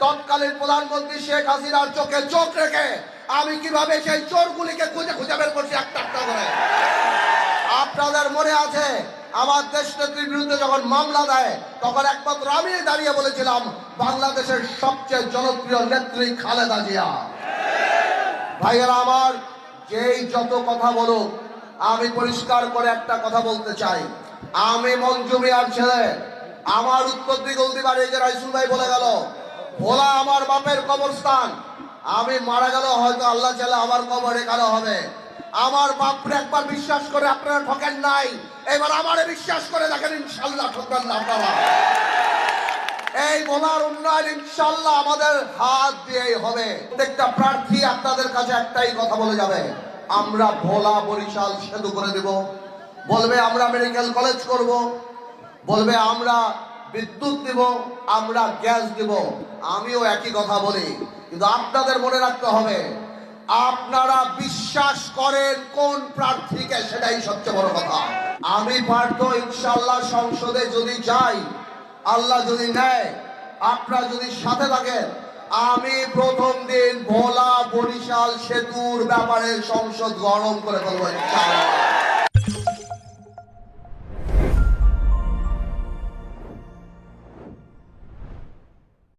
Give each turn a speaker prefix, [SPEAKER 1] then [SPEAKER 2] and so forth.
[SPEAKER 1] তৎকালীন প্রধানমন্ত্রী শেখ হাসিনার চোখে চোখ রেখে আমি কিভাবে সেই চোরগুলিকে খুঁজে খুঁজে বের করছি একটা একটা করে। আপনাদের মনে আছে আমার দেশ নেত্রীর বিরুদ্ধে যখন মামলা দেয় তখন একমাত্র আমি দাঁড়িয়ে বলেছিলাম বাংলাদেশের সবচেয়ে জনপ্রিয় নেত্রী খালেদা জিয়া। ভাইয়েরা আমার, যেই যত কথা বলুক, আমি পরিষ্কার করে একটা কথা বলতে চাই, আমি মঞ্জু মিয়ার ছেলে। আমার উত্তর দিগলদি বাড়ি, যে রাইসুল ভাই বলে গেল, ভোলা আমার বাপের কবরস্থান। আমি মারা গেল হয়তো আল্লাহ চাইলে আমার কবর এখানে হবে। আমার বাপরে একবার বিশ্বাস করে আপনারা ঠকেন নাই, এবার আমারে বিশ্বাস করে দেখেন, ইনশাল্লাহ ঠকবেন না আপনারা। এই ভোলার উন্নয়ন ইনশাল্লাহ আমাদের হাত দিয়েই হবে। প্রত্যেকটা প্রার্থী আপনাদের কাছে একটাই কথা বলে যাবে, আমরা ভোলা বরিশাল সেতু করে দেব, বলবে আমরা মেডিকেল কলেজ করব, বলবে আমরা বিদ্যুৎ দিব, আমরা গ্যাস দিব। আমিও একই কথা বলি, কিন্তু আপনাদের মনে রাখতে হবে আপনারা বিশ্বাস করেন কোন প্রার্থীকে, সেটাই সবচেয়ে বড় কথা। আমি পারত ইনশাল্লাহ সংসদে যদি যাই, আল্লাহ যদি নেয়, আপনারা যদি সাথে থাকেন, আমি প্রথম দিন ভোলা বরিশাল সেতুর ব্যাপারে সংসদ গরম করে ফেলবো ইনশাআল্লাহ।